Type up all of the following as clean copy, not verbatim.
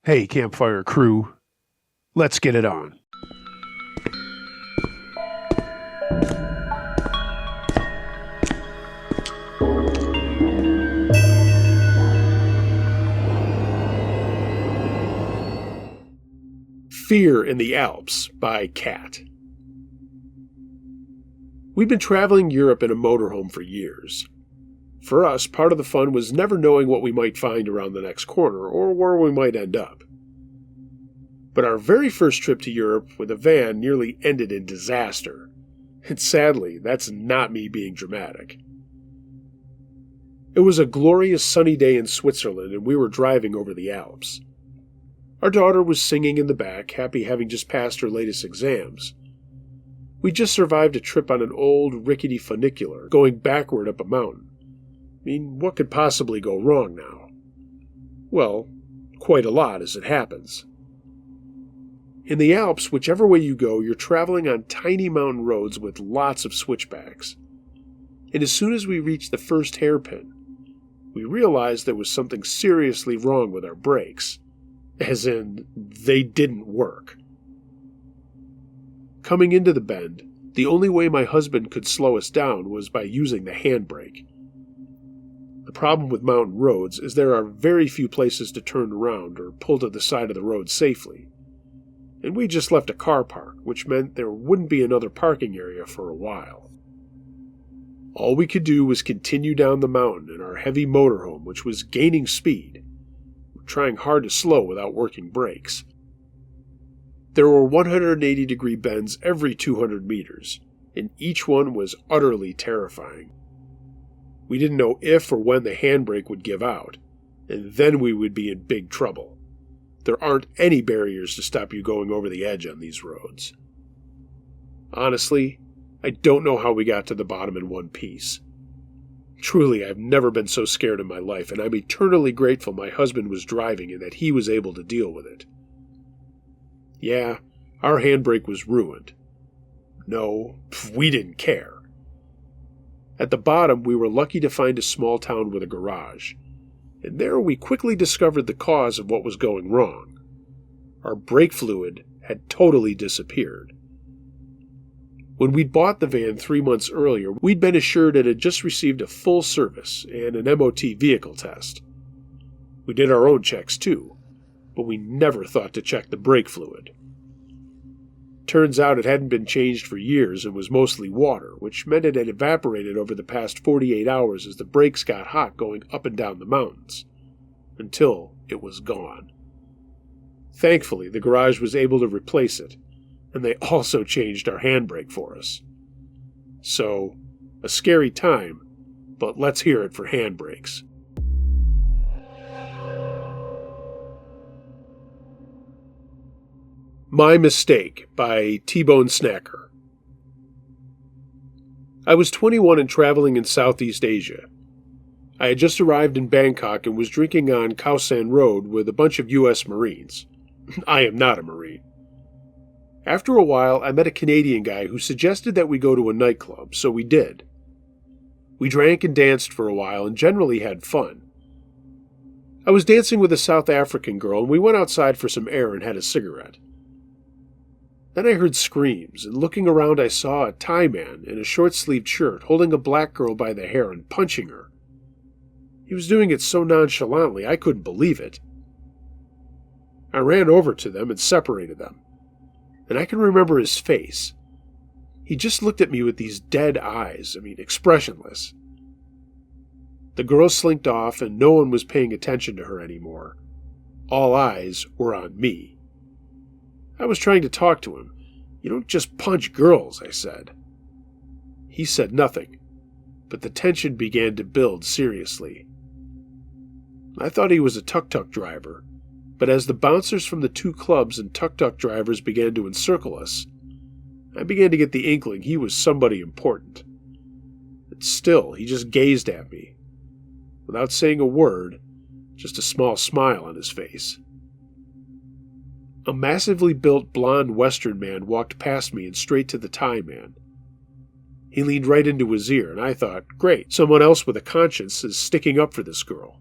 Hey, campfire crew, let's get it on. Fear in the Alps by Cat. We've been traveling Europe in a motorhome for years. For us, part of the fun was never knowing what we might find around the next corner or where we might end up. But our very first trip to Europe with a van nearly ended in disaster. And sadly, that's not me being dramatic. It was a glorious sunny day in Switzerland and we were driving over the Alps. Our daughter was singing in the back, happy having just passed her latest exams. We just survived a trip on an old, rickety funicular, going backward up a mountain. I mean, what could possibly go wrong now? Well, quite a lot as it happens. In the Alps, whichever way you go, you're traveling on tiny mountain roads with lots of switchbacks. And as soon as we reached the first hairpin, we realized there was something seriously wrong with our brakes. As in, they didn't work. Coming into the bend, the only way my husband could slow us down was by using the handbrake. The problem with mountain roads is there are very few places to turn around or pull to the side of the road safely. And we just left a car park, which meant there wouldn't be another parking area for a while. All we could do was continue down the mountain in our heavy motorhome, which was gaining speed, trying hard to slow without working brakes. There were 180-degree bends every 200 meters, and each one was utterly terrifying. We didn't know if or when the handbrake would give out, and then we would be in big trouble. There aren't any barriers to stop you going over the edge on these roads. Honestly, I don't know how we got to the bottom in one piece. Truly, I've never been so scared in my life, and I'm eternally grateful my husband was driving and that he was able to deal with it. Yeah, our handbrake was ruined. No, we didn't care. At the bottom, we were lucky to find a small town with a garage, and there we quickly discovered the cause of what was going wrong. Our brake fluid had totally disappeared. When we'd bought the van 3 months earlier, we'd been assured it had just received a full service and an MOT vehicle test. We did our own checks too, but we never thought to check the brake fluid. Turns out it hadn't been changed for years and was mostly water, which meant it had evaporated over the past 48 hours as the brakes got hot going up and down the mountains, until it was gone. Thankfully, the garage was able to replace it, and they also changed our handbrake for us. So, a scary time, but let's hear it for handbrakes. My Mistake by T-Bone Snacker. I was 21 and traveling in Southeast Asia. I had just arrived in Bangkok and was drinking on Khao San Road with a bunch of U.S. Marines. I am not a Marine. After a while, I met a Canadian guy who suggested that we go to a nightclub, so we did. We drank and danced for a while and generally had fun. I was dancing with a South African girl and we went outside for some air and had a cigarette. Then I heard screams, and looking around I saw a Thai man in a short-sleeved shirt holding a black girl by the hair and punching her. He was doing it so nonchalantly I couldn't believe it. I ran over to them and separated them. And I can remember his face. He just looked at me with these dead eyes, expressionless. The girl slinked off and no one was paying attention to her anymore. All eyes were on me. I was trying to talk to him. You don't just punch girls, I said. He said nothing, but the tension began to build seriously. I thought he was a tuk-tuk driver, but as the bouncers from the 2 clubs and tuk-tuk drivers began to encircle us, I began to get the inkling he was somebody important. But still, he just gazed at me, without saying a word, just a small smile on his face. A massively built blond Western man walked past me and straight to the Thai man. He leaned right into his ear, and I thought, great, someone else with a conscience is sticking up for this girl.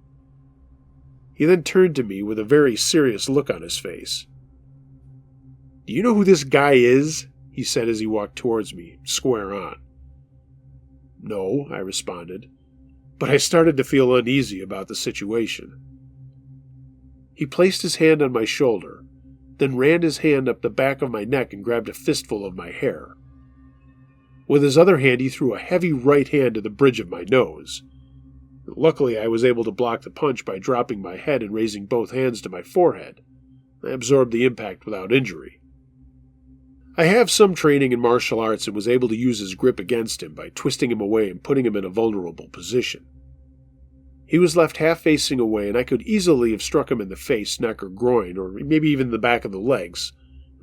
He then turned to me with a very serious look on his face. "Do you know who this guy is?" he said as he walked towards me, square on. "No," I responded, but I started to feel uneasy about the situation. He placed his hand on my shoulder, then ran his hand up the back of my neck and grabbed a fistful of my hair. With his other hand, he threw a heavy right hand to the bridge of my nose. Luckily, I was able to block the punch by dropping my head and raising both hands to my forehead. I absorbed the impact without injury. I have some training in martial arts and was able to use his grip against him by twisting him away and putting him in a vulnerable position. He was left half-facing away, and I could easily have struck him in the face, neck, or groin, or maybe even the back of the legs.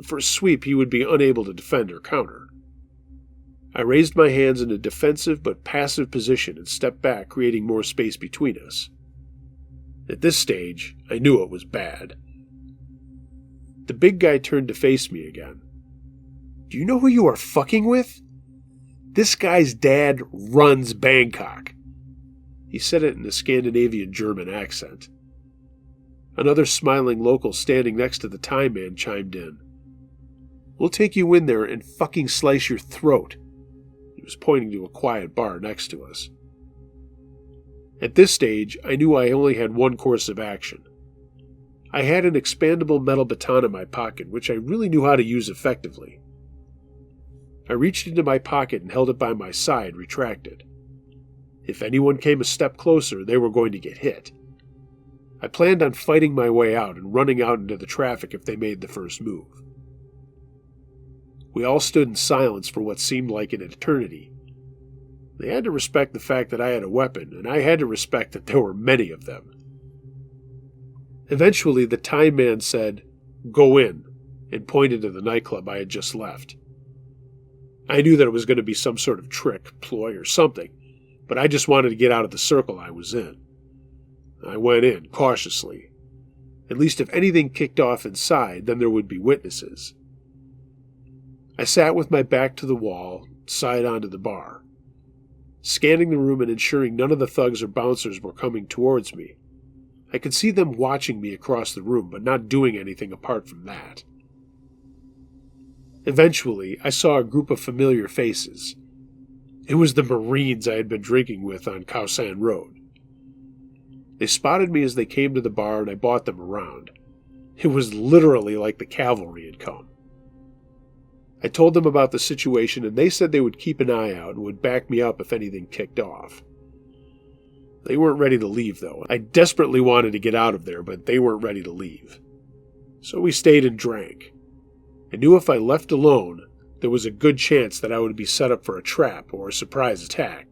For a sweep, he would be unable to defend or counter. I raised my hands in a defensive but passive position and stepped back, creating more space between us. At this stage, I knew it was bad. The big guy turned to face me again. "Do you know who you are fucking with? This guy's dad runs Bangkok." He said it in a Scandinavian German accent. Another smiling local standing next to the Thai man chimed in. "We'll take you in there and fucking slice your throat." He was pointing to a quiet bar next to us. At this stage, I knew I only had one course of action. I had an expandable metal baton in my pocket, which I really knew how to use effectively. I reached into my pocket and held it by my side, retracted. If anyone came a step closer, they were going to get hit. I planned on fighting my way out and running out into the traffic if they made the first move. We all stood in silence for what seemed like an eternity. They had to respect the fact that I had a weapon, and I had to respect that there were many of them. Eventually, the Thai man said, "Go in," and pointed to the nightclub I had just left. I knew that it was going to be some sort of trick, ploy, or something, but I just wanted to get out of the circle I was in. I went in, cautiously. At least if anything kicked off inside, then there would be witnesses. I sat with my back to the wall, side onto the bar, scanning the room and ensuring none of the thugs or bouncers were coming towards me. I could see them watching me across the room, but not doing anything apart from that. Eventually, I saw a group of familiar faces. It was the Marines I had been drinking with on Khao San Road. They spotted me as they came to the bar, and I bought them around. It was literally like the cavalry had come. I told them about the situation, and they said they would keep an eye out and would back me up if anything kicked off. They weren't ready to leave, though. I desperately wanted to get out of there, but they weren't ready to leave. So we stayed and drank. I knew if I left alone, there was a good chance that I would be set up for a trap or a surprise attack.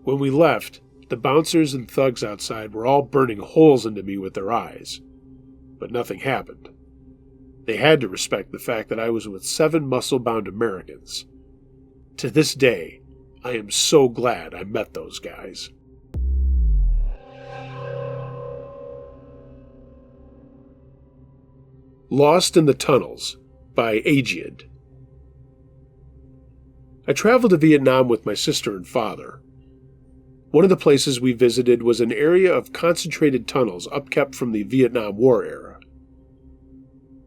When we left, the bouncers and thugs outside were all burning holes into me with their eyes, but nothing happened. They had to respect the fact that I was with 7 muscle-bound Americans. To this day, I am so glad I met those guys. Lost in the Tunnels by Agiad. I traveled to Vietnam with my sister and father. One of the places we visited was an area of concentrated tunnels upkept from the Vietnam War era.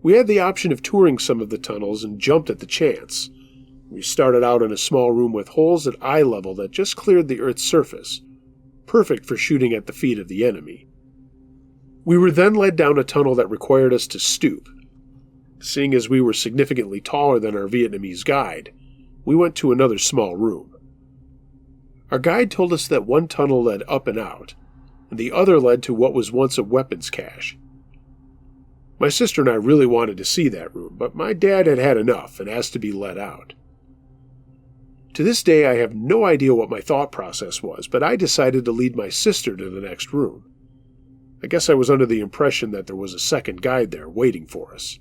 We had the option of touring some of the tunnels and jumped at the chance. We started out in a small room with holes at eye level that just cleared the Earth's surface, perfect for shooting at the feet of the enemy. We were then led down a tunnel that required us to stoop. Seeing as we were significantly taller than our Vietnamese guide, we went to another small room. Our guide told us that one tunnel led up and out, and the other led to what was once a weapons cache. My sister and I really wanted to see that room, but my dad had had enough and asked to be let out. To this day, I have no idea what my thought process was, but I decided to lead my sister to the next room. I guess I was under the impression that there was a second guide there waiting for us.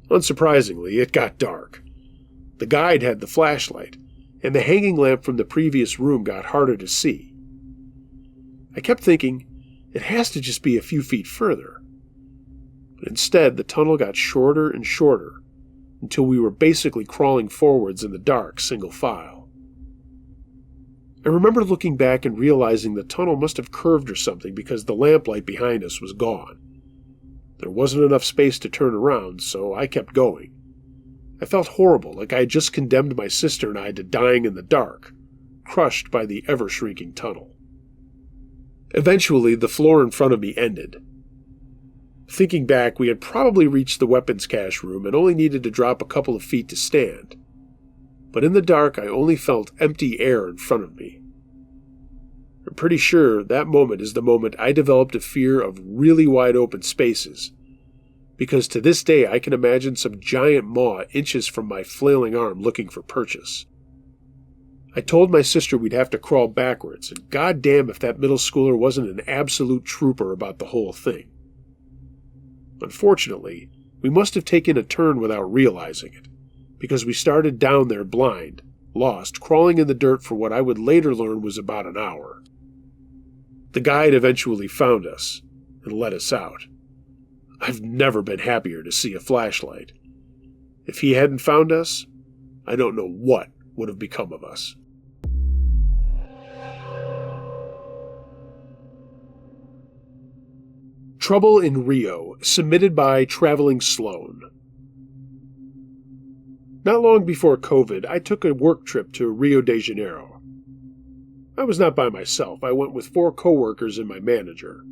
Unsurprisingly, it got dark. The guide had the flashlight, and the hanging lamp from the previous room got harder to see. I kept thinking, it has to just be a few feet further. But instead, the tunnel got shorter and shorter, until we were basically crawling forwards in the dark, single file. I remember looking back and realizing the tunnel must have curved or something because the lamplight behind us was gone. There wasn't enough space to turn around, so I kept going. I felt horrible, like I had just condemned my sister and I to dying in the dark, crushed by the ever-shrinking tunnel. Eventually, the floor in front of me ended. Thinking back, we had probably reached the weapons cache room and only needed to drop a couple of feet to stand. But in the dark, I only felt empty air in front of me. I'm pretty sure that moment is the moment I developed a fear of really wide open spaces, because to this day I can imagine some giant maw inches from my flailing arm looking for purchase. I told my sister we'd have to crawl backwards, and goddamn if that middle schooler wasn't an absolute trooper about the whole thing. Unfortunately, we must have taken a turn without realizing it, because we started down there blind, lost, crawling in the dirt for what I would later learn was about an hour. The guide eventually found us and let us out. I've never been happier to see a flashlight. If he hadn't found us, I don't know what would have become of us. Trouble in Rio, submitted by Traveling Sloan. Not long before COVID, I took a work trip to Rio de Janeiro. I was not by myself. I went with 4 coworkers and my manager.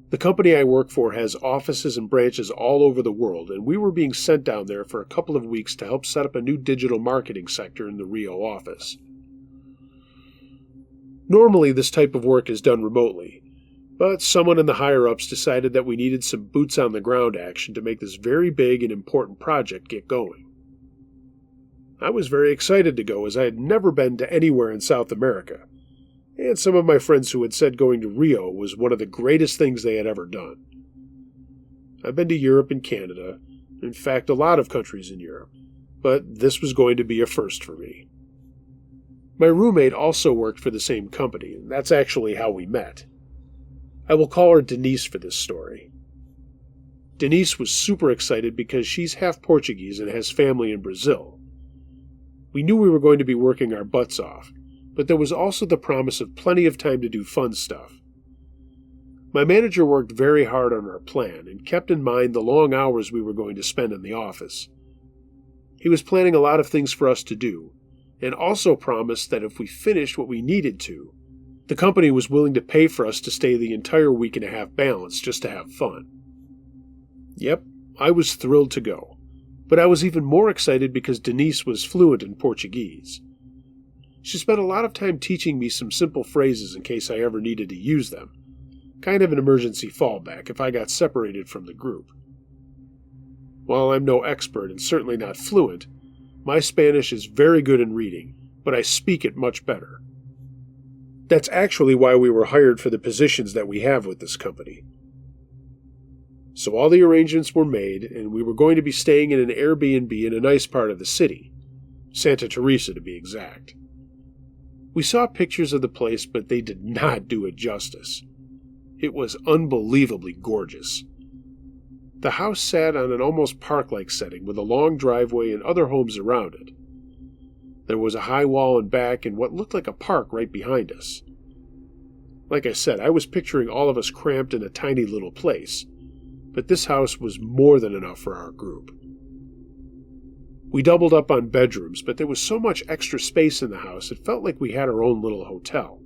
The company I work for has offices and branches all over the world, and we were being sent down there for a couple of weeks to help set up a new digital marketing sector in the Rio office. Normally, this type of work is done remotely, but someone in the higher-ups decided that we needed some boots-on-the-ground action to make this very big and important project get going. I was very excited to go, as I had never been to anywhere in South America, and some of my friends who had said going to Rio was one of the greatest things they had ever done. I've been to Europe and Canada, in fact a lot of countries in Europe, but this was going to be a first for me. My roommate also worked for the same company, and that's actually how we met. I will call her Denise for this story. Denise was super excited because she's half Portuguese and has family in Brazil. We knew we were going to be working our butts off, but there was also the promise of plenty of time to do fun stuff. My manager worked very hard on our plan and kept in mind the long hours we were going to spend in the office. He was planning a lot of things for us to do, and also promised that if we finished what we needed to, the company was willing to pay for us to stay the entire week and a half balance just to have fun. Yep, I was thrilled to go, but I was even more excited because Denise was fluent in Portuguese. She spent a lot of time teaching me some simple phrases in case I ever needed to use them, kind of an emergency fallback if I got separated from the group. While I'm no expert and certainly not fluent, my Spanish is very good in reading, but I speak it much better. That's actually why we were hired for the positions that we have with this company. So all the arrangements were made, and we were going to be staying in an Airbnb in a nice part of the city, Santa Teresa to be exact. We saw pictures of the place, but they did not do it justice. It was unbelievably gorgeous. The house sat on an almost park-like setting with a long driveway and other homes around it. There was a high wall in back and what looked like a park right behind us. Like I said, I was picturing all of us cramped in a tiny little place, but this house was more than enough for our group. We doubled up on bedrooms, but there was so much extra space in the house it felt like we had our own little hotel.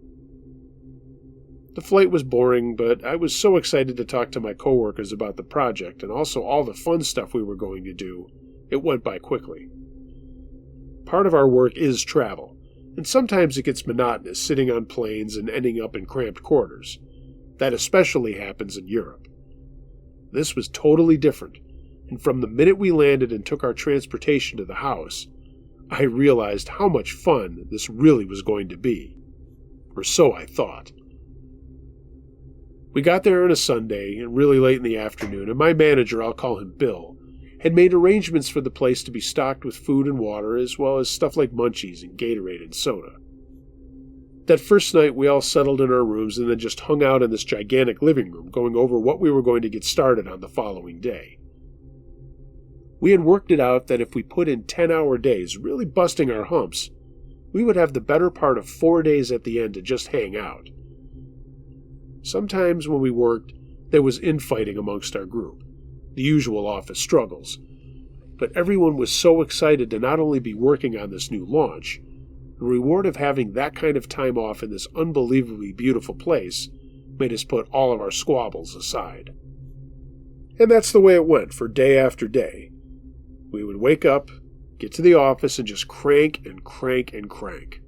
The flight was boring, but I was so excited to talk to my coworkers about the project and also all the fun stuff we were going to do, it went by quickly. Part of our work is travel, and sometimes it gets monotonous sitting on planes and ending up in cramped quarters. That especially happens in Europe. This was totally different, and from the minute we landed and took our transportation to the house, I realized how much fun this really was going to be. Or so I thought. We got there on a Sunday, and really late in the afternoon, and my manager, I'll call him Bill, had made arrangements for the place to be stocked with food and water, as well as stuff like munchies and Gatorade and soda. That first night we all settled in our rooms and then just hung out in this gigantic living room, going over what we were going to get started on the following day. We had worked it out that if we put in 10-hour days, really busting our humps, we would have the better part of 4 days at the end to just hang out. Sometimes when we worked, there was infighting amongst our group, the usual office struggles, but everyone was so excited to not only be working on this new launch, the reward of having that kind of time off in this unbelievably beautiful place made us put all of our squabbles aside. And that's the way it went for day after day. We would wake up, get to the office, and just crank and crank and crank.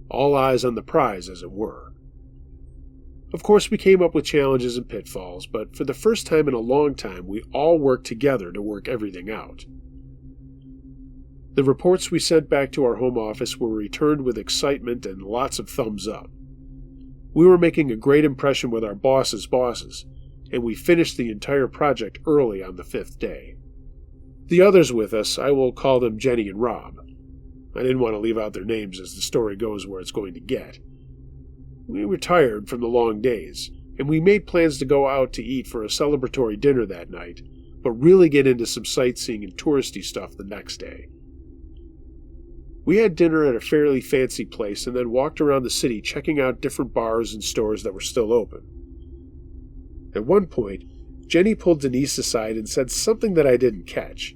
All eyes on the prize, as it were. Of course, we came up with challenges and pitfalls, but for the first time in a long time, we all worked together to work everything out. The reports we sent back to our home office were returned with excitement and lots of thumbs up. We were making a great impression with our bosses' bosses, and we finished the entire project early on the 5th day. The others with us, I will call them Jenny and Rob. I didn't want to leave out their names as the story goes where it's going to get. We were tired from the long days, and we made plans to go out to eat for a celebratory dinner that night, but really get into some sightseeing and touristy stuff the next day. We had dinner at a fairly fancy place and then walked around the city checking out different bars and stores that were still open. At one point, Jenny pulled Denise aside and said something that I didn't catch.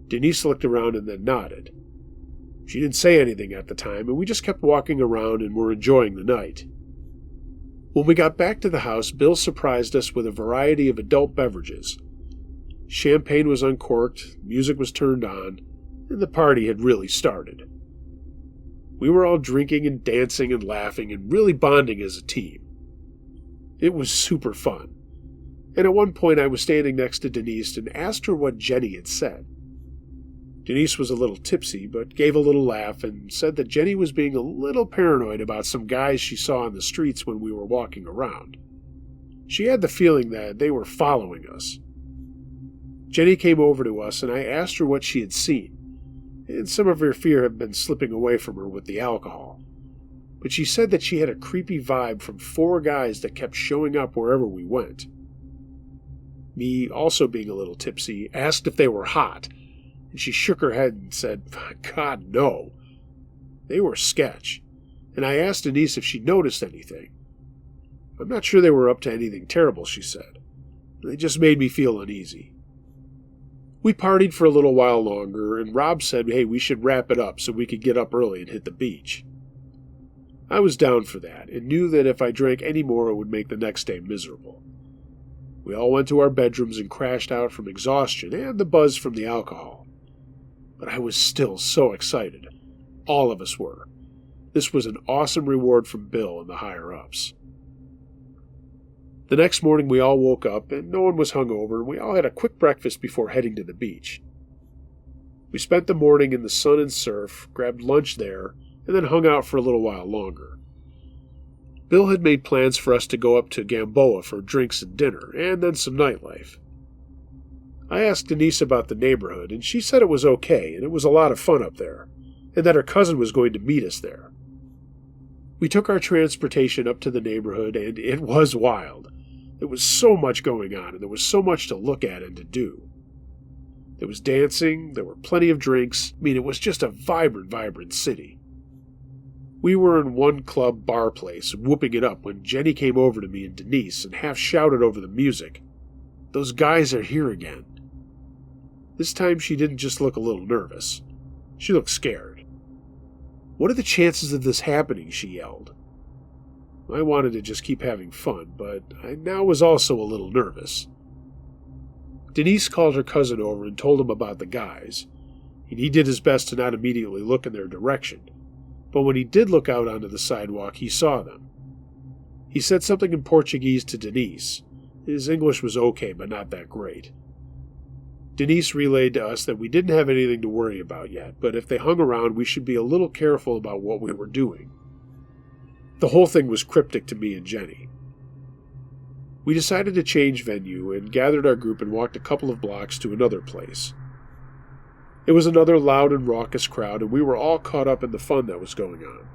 Denise looked around and then nodded. She didn't say anything at the time, and we just kept walking around and were enjoying the night. When we got back to the house, Bill surprised us with a variety of adult beverages. Champagne was uncorked, music was turned on, and the party had really started. We were all drinking and dancing and laughing and really bonding as a team. It was super fun. And at one point I was standing next to Denise and asked her what Jenny had said. Denise was a little tipsy, but gave a little laugh and said that Jenny was being a little paranoid about some guys she saw on the streets when we were walking around. She had the feeling that they were following us. Jenny came over to us and I asked her what she had seen, and some of her fear had been slipping away from her with the alcohol. But she said that she had a creepy vibe from 4 guys that kept showing up wherever we went. Me, also being a little tipsy, asked if they were hot, and she shook her head and said, God, no. They were sketch, and I asked Denise if she noticed anything. I'm not sure they were up to anything terrible, she said. They just made me feel uneasy. We partied for a little while longer, and Rob said, hey, we should wrap it up so we could get up early and hit the beach. I was down for that, and knew that if I drank any more it would make the next day miserable. We all went to our bedrooms and crashed out from exhaustion and the buzz from the alcohol. But I was still so excited. All of us were. This was an awesome reward from Bill and the higher-ups. The next morning we all woke up, and no one was hungover, and we all had a quick breakfast before heading to the beach. We spent the morning in the sun and surf, grabbed lunch there, and then hung out for a little while longer. Bill had made plans for us to go up to Gamboa for drinks and dinner, and then some nightlife. I asked Denise about the neighborhood, and she said it was okay, and it was a lot of fun up there, and that her cousin was going to meet us there. We took our transportation up to the neighborhood, and it was wild. There was so much going on, and there was so much to look at and to do. There was dancing, there were plenty of drinks. It was just a vibrant city. We were in one club bar place, whooping it up, when Jenny came over to me and Denise and half shouted over the music, "Those guys are here again." This time she didn't just look a little nervous. She looked scared. "What are the chances of this happening?" she yelled. I wanted to just keep having fun, but I now was also a little nervous. Denise called her cousin over and told him about the guys, and he did his best to not immediately look in their direction, but when he did look out onto the sidewalk, he saw them. He said something in Portuguese to Denise. His English was okay, but not that great. Denise relayed to us that we didn't have anything to worry about yet, but if they hung around, we should be a little careful about what we were doing. The whole thing was cryptic to me and Jenny. We decided to change venue and gathered our group and walked a couple of blocks to another place. It was another loud and raucous crowd, and we were all caught up in the fun that was going on.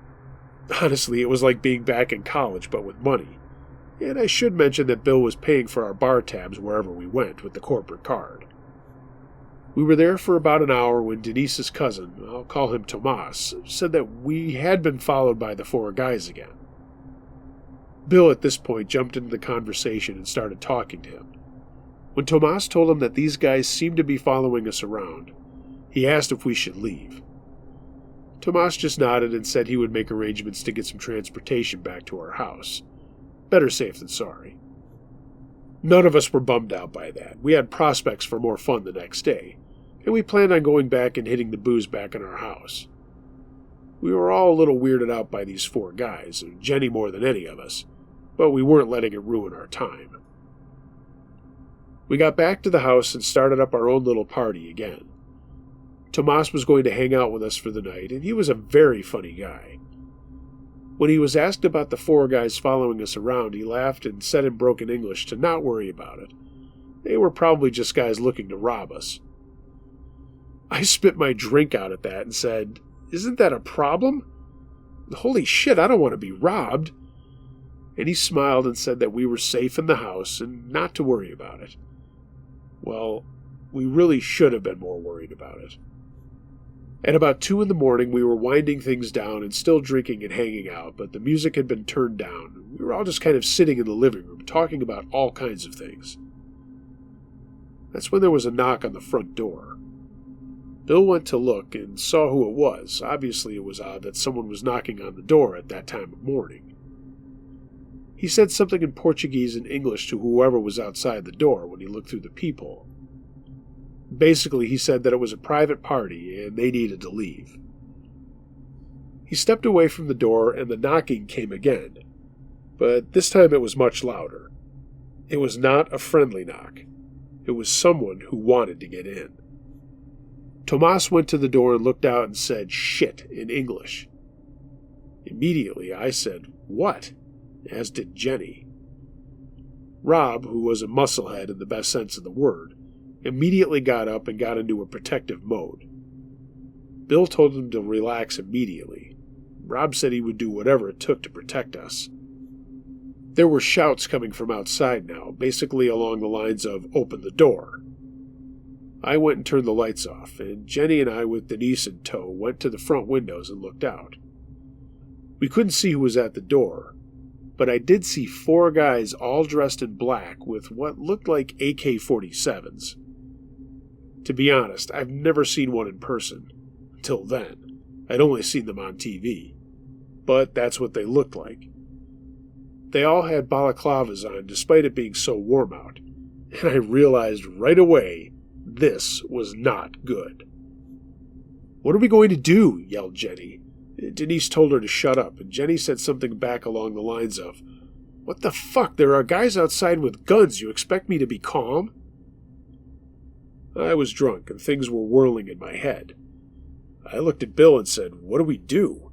Honestly, it was like being back in college, but with money. And I should mention that Bill was paying for our bar tabs wherever we went with the corporate card. We were there for about an hour when Denise's cousin, I'll call him Tomas, said that we had been followed by the four guys again. Bill at this point jumped into the conversation and started talking to him. When Tomas told him that these guys seemed to be following us around, he asked if we should leave. Tomas just nodded and said he would make arrangements to get some transportation back to our house. Better safe than sorry. None of us were bummed out by that. We had prospects for more fun the next day, and we planned on going back and hitting the booze back in our house. We were all a little weirded out by these four guys, and Jenny more than any of us, but we weren't letting it ruin our time. We got back to the house and started up our own little party again. Tomas was going to hang out with us for the night, and he was a very funny guy. When he was asked about the four guys following us around, he laughed and said in broken English to not worry about it. They were probably just guys looking to rob us. I spit my drink out at that and said, "Isn't that a problem? Holy shit, I don't want to be robbed." And he smiled and said that we were safe in the house and not to worry about it. Well, we really should have been more worried about it. At about 2 in the morning, we were winding things down and still drinking and hanging out, but the music had been turned down. We were all just kind of sitting in the living room, talking about all kinds of things. That's when there was a knock on the front door. Bill went to look and saw who it was. Obviously, it was odd that someone was knocking on the door at that time of morning. He said something in Portuguese and English to whoever was outside the door when he looked through the peephole. Basically, he said that it was a private party and they needed to leave. He stepped away from the door and the knocking came again, but this time it was much louder. It was not a friendly knock. It was someone who wanted to get in. Tomas went to the door and looked out and said, "Shit," in English. Immediately I said, "What?" as did Jenny. Rob, who was a musclehead in the best sense of the word, immediately got up and got into a protective mode. Bill told him to relax immediately. Rob said he would do whatever it took to protect us. There were shouts coming from outside now, basically along the lines of, "Open the door." I went and turned the lights off, and Jenny and I, with Denise in tow, went to the front windows and looked out. We couldn't see who was at the door, but I did see 4 guys all dressed in black with what looked like AK-47s. To be honest, I've never seen one in person. Until then, I'd only seen them on TV. But that's what they looked like. They all had balaclavas on despite it being so warm out, and I realized right away this was not good. "What are we going to do?" yelled Jenny. Denise told her to shut up, and Jenny said something back along the lines of, "What the fuck? There are guys outside with guns. You expect me to be calm?" I was drunk, and things were whirling in my head. I looked at Bill and said, "What do we do?"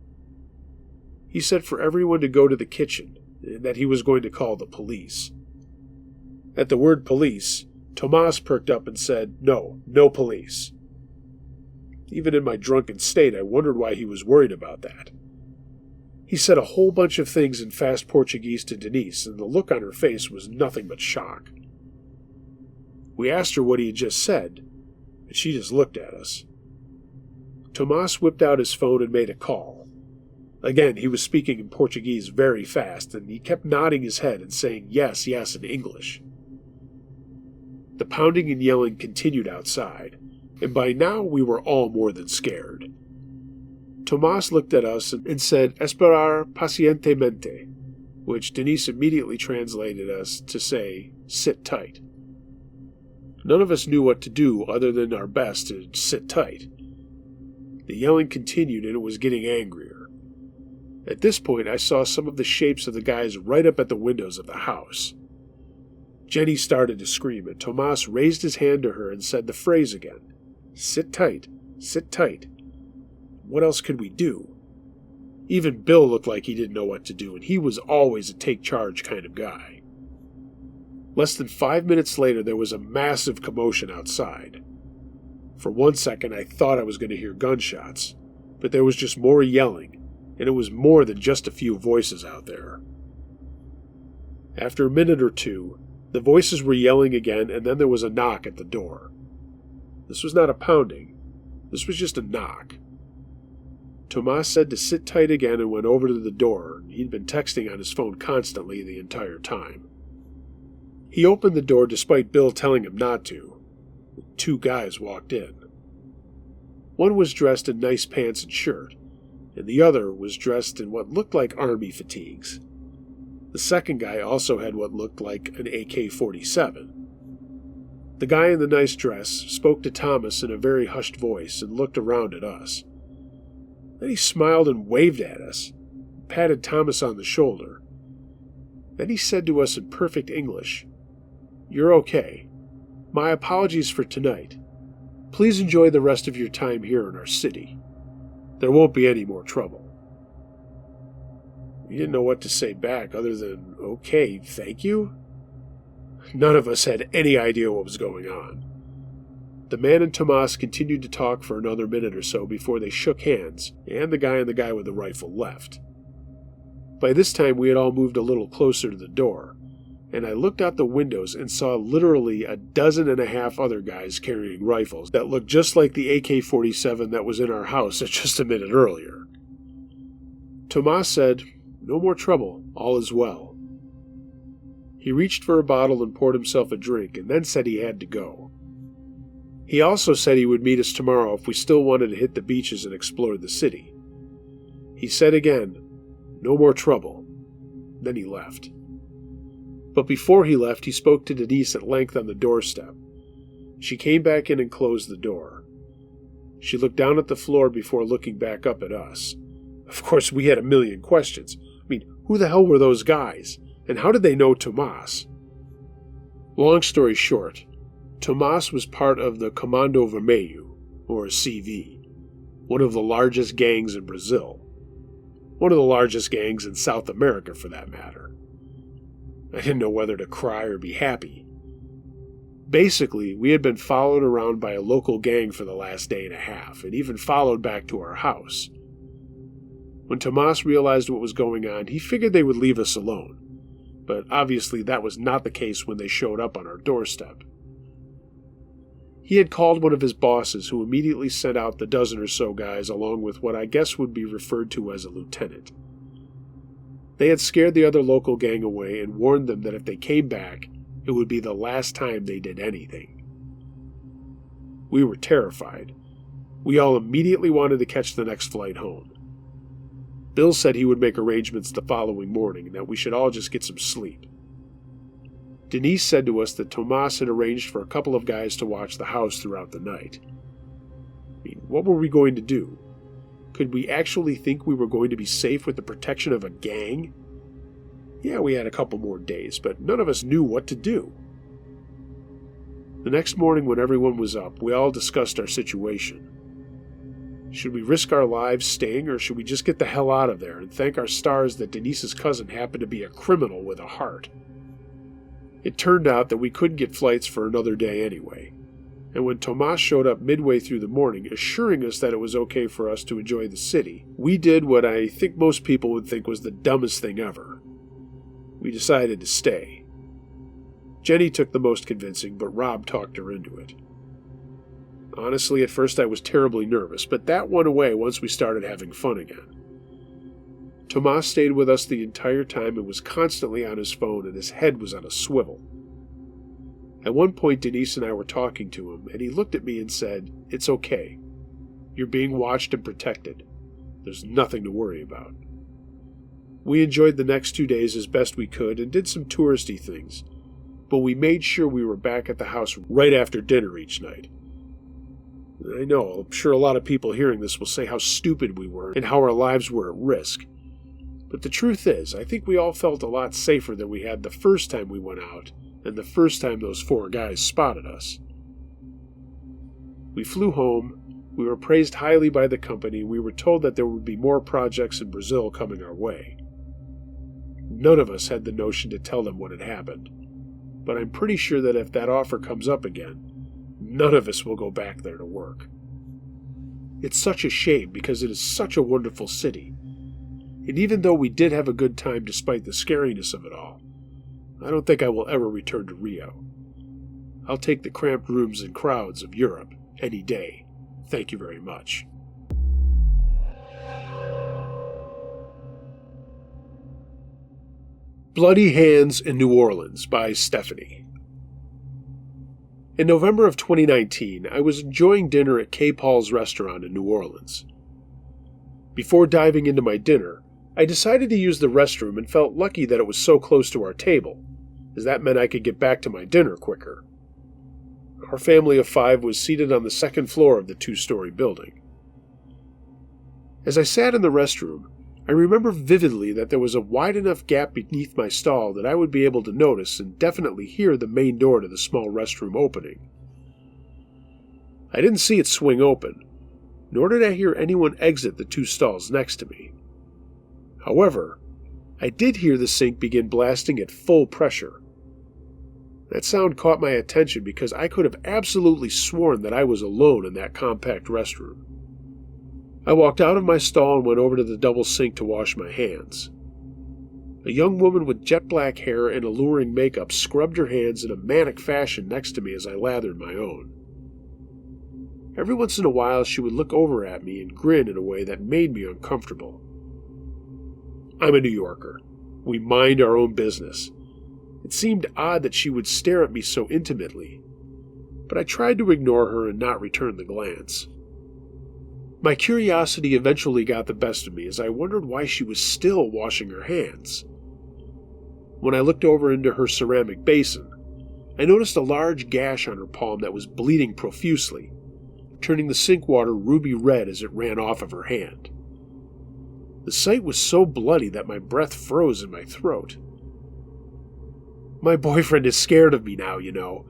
He said for everyone to go to the kitchen, and that he was going to call the police. At the word police, Tomas perked up and said, No police." Even in my drunken state, I wondered why he was worried about that. He said a whole bunch of things in fast Portuguese to Denise, and the look on her face was nothing but shock. We asked her what he had just said, and she just looked at us. Tomas whipped out his phone and made a call. Again, he was speaking in Portuguese very fast, and he kept nodding his head and saying yes, yes in English. The pounding and yelling continued outside, and by now we were all more than scared. Tomas looked at us and said, "Esperar pacientemente," which Denise immediately translated us to say, "Sit tight." None of us knew what to do other than our best to sit tight. The yelling continued and it was getting angrier. At this point I saw some of the shapes of the guys right up at the windows of the house. Jenny started to scream, and Tomas raised his hand to her and said the phrase again, "Sit tight, sit tight." What else could we do? Even Bill looked like he didn't know what to do, and he was always a take-charge kind of guy. Less than 5 minutes later, there was a massive commotion outside. For 1 second, I thought I was going to hear gunshots, but there was just more yelling, and it was more than just a few voices out there. After a minute or two, the voices were yelling again, and then there was a knock at the door. This was not a pounding. This was just a knock. Tomas said to sit tight again and went over to the door. He'd been texting on his phone constantly the entire time. He opened the door despite Bill telling him not to. 2 guys walked in. One was dressed in nice pants and shirt, and the other was dressed in what looked like army fatigues. The second guy also had what looked like an AK-47. The guy in the nice dress spoke to Thomas in a very hushed voice and looked around at us. Then he smiled and waved at us, patted Thomas on the shoulder. Then he said to us in perfect English, "You're okay. My apologies for tonight. Please enjoy the rest of your time here in our city. There won't be any more trouble." We didn't know what to say back other than, "Okay, thank you." None of us had any idea what was going on. The man and Tomas continued to talk for another minute or so before they shook hands, and the guy with the rifle left. By this time we had all moved a little closer to the door, and I looked out the windows and saw literally 12 other guys carrying rifles that looked just like the AK-47 that was in our house just a minute earlier. Tomas said, "No more trouble, all is well." He reached for a bottle and poured himself a drink, and then said he had to go. He also said he would meet us tomorrow if we still wanted to hit the beaches and explore the city. He said again, "No more trouble." Then he left. But before he left, he spoke to Denise at length on the doorstep. She came back in and closed the door. She looked down at the floor before looking back up at us. Of course, we had a million questions. I mean, who the hell were those guys? And how did they know Tomas? Long story short, Tomas was part of the Comando Vermelho, or CV, one of the largest gangs in Brazil. One of the largest gangs in South America, for that matter. I didn't know whether to cry or be happy. Basically, we had been followed around by a local gang for the last day and a half, and even followed back to our house. When Tomas realized what was going on, he figured they would leave us alone. But obviously that was not the case when they showed up on our doorstep. He had called one of his bosses, who immediately sent out the dozen or so guys along with what I guess would be referred to as a lieutenant. They had scared the other local gang away and warned them that if they came back, it would be the last time they did anything. We were terrified. We all immediately wanted to catch the next flight home. Bill said he would make arrangements the following morning and that we should all just get some sleep. Denise said to us that Tomas had arranged for a couple of guys to watch the house throughout the night. I mean, what were we going to do? Could we actually think we were going to be safe with the protection of a gang? Yeah, we had a couple more days, but none of us knew what to do. The next morning when everyone was up, we all discussed our situation. Should we risk our lives staying, or should we just get the hell out of there and thank our stars that Denise's cousin happened to be a criminal with a heart? It turned out that we couldn't get flights for another day anyway, and when Tomas showed up midway through the morning assuring us that it was okay for us to enjoy the city, we did what I think most people would think was the dumbest thing ever. We decided to stay. Jenny took the most convincing, but Rob talked her into it. Honestly, at first I was terribly nervous, but that went away once we started having fun again. Tomas stayed with us the entire time and was constantly on his phone, and his head was on a swivel. At one point, Denise and I were talking to him, and he looked at me and said, "It's okay. You're being watched and protected. There's nothing to worry about." We enjoyed the next 2 days as best we could and did some touristy things, but we made sure we were back at the house right after dinner each night. I know, I'm sure a lot of people hearing this will say how stupid we were and how our lives were at risk. But the truth is, I think we all felt a lot safer than we had the first time we went out and the first time those 4 guys spotted us. We flew home, we were praised highly by the company, and we were told that there would be more projects in Brazil coming our way. None of us had the notion to tell them what had happened, but I'm pretty sure that if that offer comes up again, none of us will go back there to work. It's such a shame because it is such a wonderful city. And even though we did have a good time despite the scariness of it all, I don't think I will ever return to Rio. I'll take the cramped rooms and crowds of Europe any day. Thank you very much. Bloody Hands in New Orleans by Stephanie. In November of 2019, I was enjoying dinner at K. Paul's restaurant in New Orleans. Before diving into my dinner, I decided to use the restroom and felt lucky that it was so close to our table, as that meant I could get back to my dinner quicker. Our family of 5 was seated on the second floor of the 2-story building. As I sat in the restroom, I remember vividly that there was a wide enough gap beneath my stall that I would be able to notice and definitely hear the main door to the small restroom opening. I didn't see it swing open, nor did I hear anyone exit the 2 stalls next to me. However, I did hear the sink begin blasting at full pressure. That sound caught my attention because I could have absolutely sworn that I was alone in that compact restroom. I walked out of my stall and went over to the double sink to wash my hands. A young woman with jet black hair and alluring makeup scrubbed her hands in a manic fashion next to me as I lathered my own. Every once in a while she would look over at me and grin in a way that made me uncomfortable. I'm a New Yorker. We mind our own business. It seemed odd that she would stare at me so intimately, but I tried to ignore her and not return the glance. My curiosity eventually got the best of me as I wondered why she was still washing her hands. When I looked over into her ceramic basin, I noticed a large gash on her palm that was bleeding profusely, turning the sink water ruby red as it ran off of her hand. The sight was so bloody that my breath froze in my throat. My boyfriend is scared of me now, you know.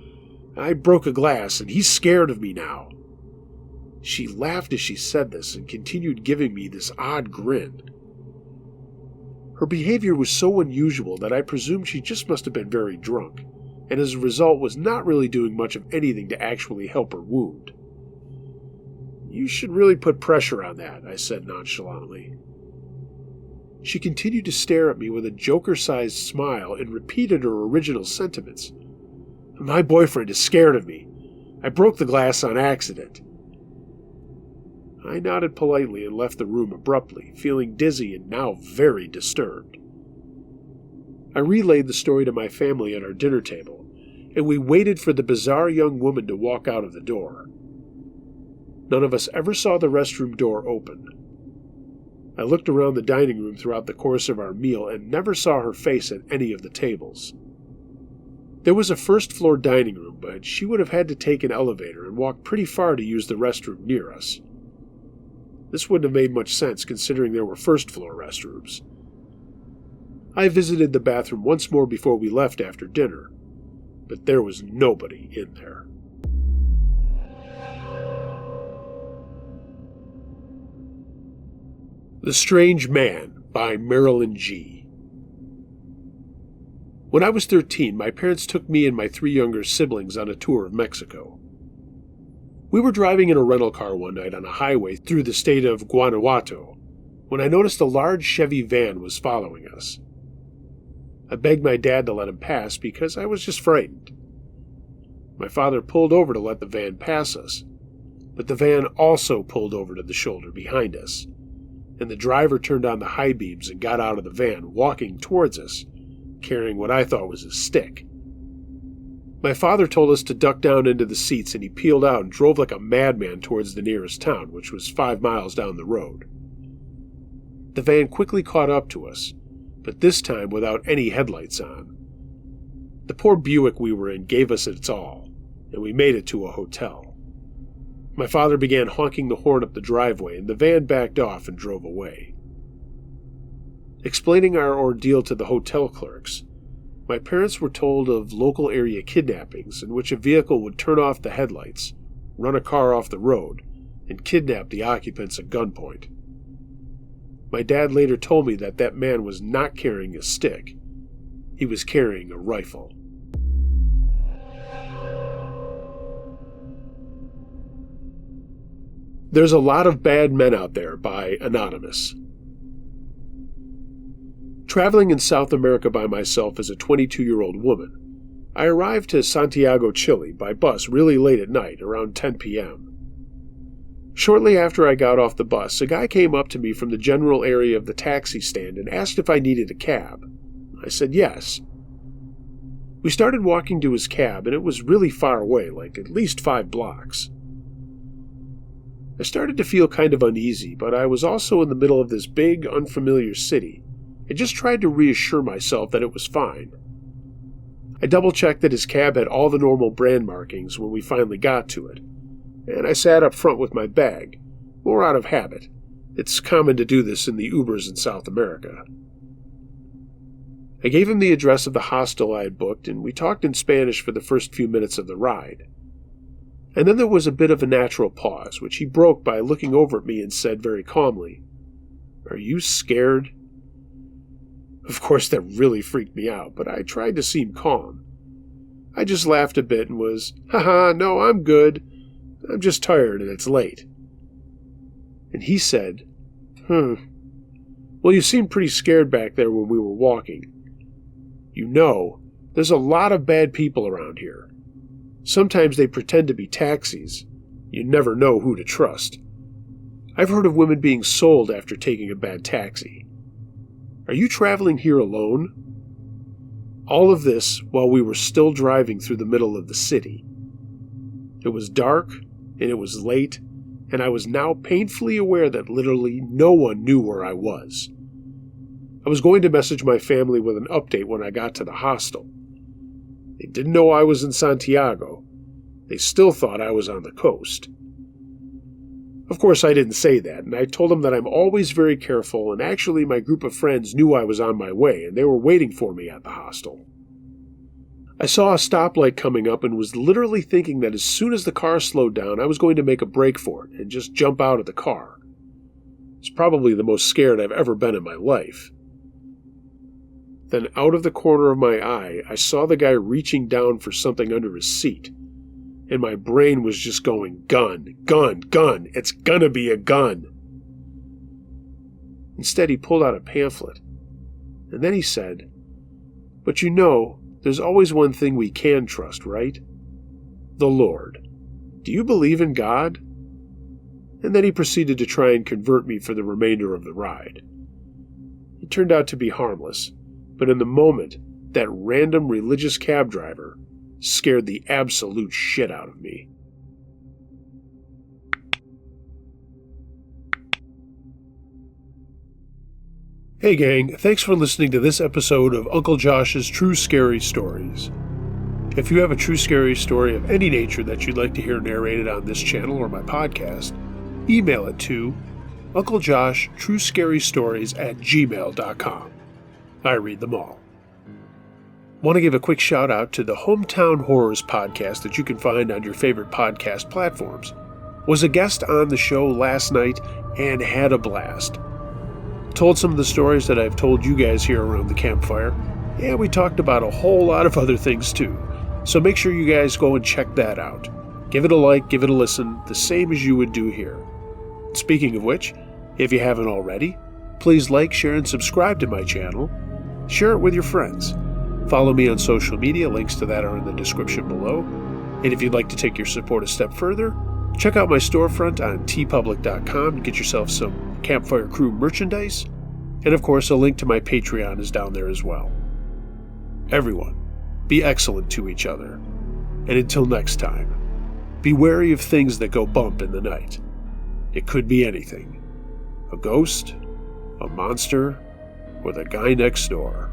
I broke a glass and he's scared of me now. She laughed as she said this and continued giving me this odd grin. Her behavior was so unusual that I presumed she just must have been very drunk, and as a result was not really doing much of anything to actually help her wound. You should really put pressure on that, I said nonchalantly. She continued to stare at me with a joker-sized smile and repeated her original sentiments. My boyfriend is scared of me. I broke the glass on accident. I nodded politely and left the room abruptly, feeling dizzy and now very disturbed. I relayed the story to my family at our dinner table, and we waited for the bizarre young woman to walk out of the door. None of us ever saw the restroom door open. I looked around the dining room throughout the course of our meal and never saw her face at any of the tables. There was a first-floor dining room, but she would have had to take an elevator and walk pretty far to use the restroom near us. This wouldn't have made much sense considering there were first-floor restrooms. I visited the bathroom once more before we left after dinner, but there was nobody in there. The Strange Man by Marilyn G. When I was 13, my parents took me and my 3 younger siblings on a tour of Mexico. We were driving in a rental car one night on a highway through the state of Guanajuato when I noticed a large Chevy van was following us. I begged my dad to let him pass because I was just frightened. My father pulled over to let the van pass us, but the van also pulled over to the shoulder behind us, and the driver turned on the high beams and got out of the van, walking towards us, carrying what I thought was a stick. My father told us to duck down into the seats, and he peeled out and drove like a madman towards the nearest town, which was 5 miles down the road. The van quickly caught up to us, but this time without any headlights on. The poor Buick we were in gave us its all, and we made it to a hotel. My father began honking the horn up the driveway, and the van backed off and drove away. Explaining our ordeal to the hotel clerks, my parents were told of local area kidnappings in which a vehicle would turn off the headlights, run a car off the road, and kidnap the occupants at gunpoint. My dad later told me that that man was not carrying a stick. He was carrying a rifle. There's a Lot of Bad Men Out There by Anonymous. Traveling in South America by myself as a 22-year-old woman, I arrived to Santiago, Chile by bus really late at night, around 10 p.m. Shortly after I got off the bus, a guy came up to me from the general area of the taxi stand and asked if I needed a cab. I said yes. We started walking to his cab, and it was really far away, like at least 5 blocks. I started to feel kind of uneasy, but I was also in the middle of this big, unfamiliar city, and just tried to reassure myself that it was fine. I double-checked that his cab had all the normal brand markings when we finally got to it, and I sat up front with my bag, more out of habit. It's common to do this in the Ubers in South America. I gave him the address of the hostel I had booked, and we talked in Spanish for the first few minutes of the ride. And then there was a bit of a natural pause, which he broke by looking over at me and said very calmly, "Are you scared?" Of course, that really freaked me out, but I tried to seem calm. I just laughed a bit and was, "Haha, no, I'm good. I'm just tired and it's late." And he said, Well, you seemed pretty scared back there when we were walking. You know, there's a lot of bad people around here. Sometimes they pretend to be taxis. You never know who to trust. I've heard of women being sold after taking a bad taxi. Are you traveling here alone?" All of this while we were still driving through the middle of the city. It was dark, and it was late, and I was now painfully aware that literally no one knew where I was. I was going to message my family with an update when I got to the hostel. They didn't know I was in Santiago. They still thought I was on the coast. Of course, I didn't say that, and I told them that I'm always very careful, and actually my group of friends knew I was on my way, and they were waiting for me at the hostel. I saw a stoplight coming up and was literally thinking that as soon as the car slowed down, I was going to make a break for it and just jump out of the car. It's probably the most scared I've ever been in my life. Then out of the corner of my eye, I saw the guy reaching down for something under his seat, and my brain was just going, "Gun, gun, gun, it's gonna be a gun." Instead, he pulled out a pamphlet, and then he said, "But you know, there's always one thing we can trust, right? The Lord. Do you believe in God?" And then he proceeded to try and convert me for the remainder of the ride. It turned out to be harmless, but in the moment, that random religious cab driver scared the absolute shit out of me. Hey gang, thanks for listening to this episode of Uncle Josh's True Scary Stories. If you have a true scary story of any nature that you'd like to hear narrated on this channel or my podcast, email it to unclejoshtruescarystories@gmail.com. I read them all. Want to give a quick shout out to the Hometown Horrors podcast that you can find on your favorite podcast platforms. Was a guest on the show last night and had a blast. Told some of the stories that I've told you guys here around the campfire, and we talked about a whole lot of other things too. So make sure you guys go and check that out. Give it a like, give it a listen, the same as you would do here. Speaking of which, if you haven't already, please like, share, and subscribe to my channel. Share it with your friends. Follow me on social media, links to that are in the description below. And if you'd like to take your support a step further, check out my storefront on tpublic.com to get yourself some Campfire Crew merchandise. And of course, a link to my Patreon is down there as well. Everyone, be excellent to each other. And until next time, be wary of things that go bump in the night. It could be anything. A ghost, a monster, or the guy next door.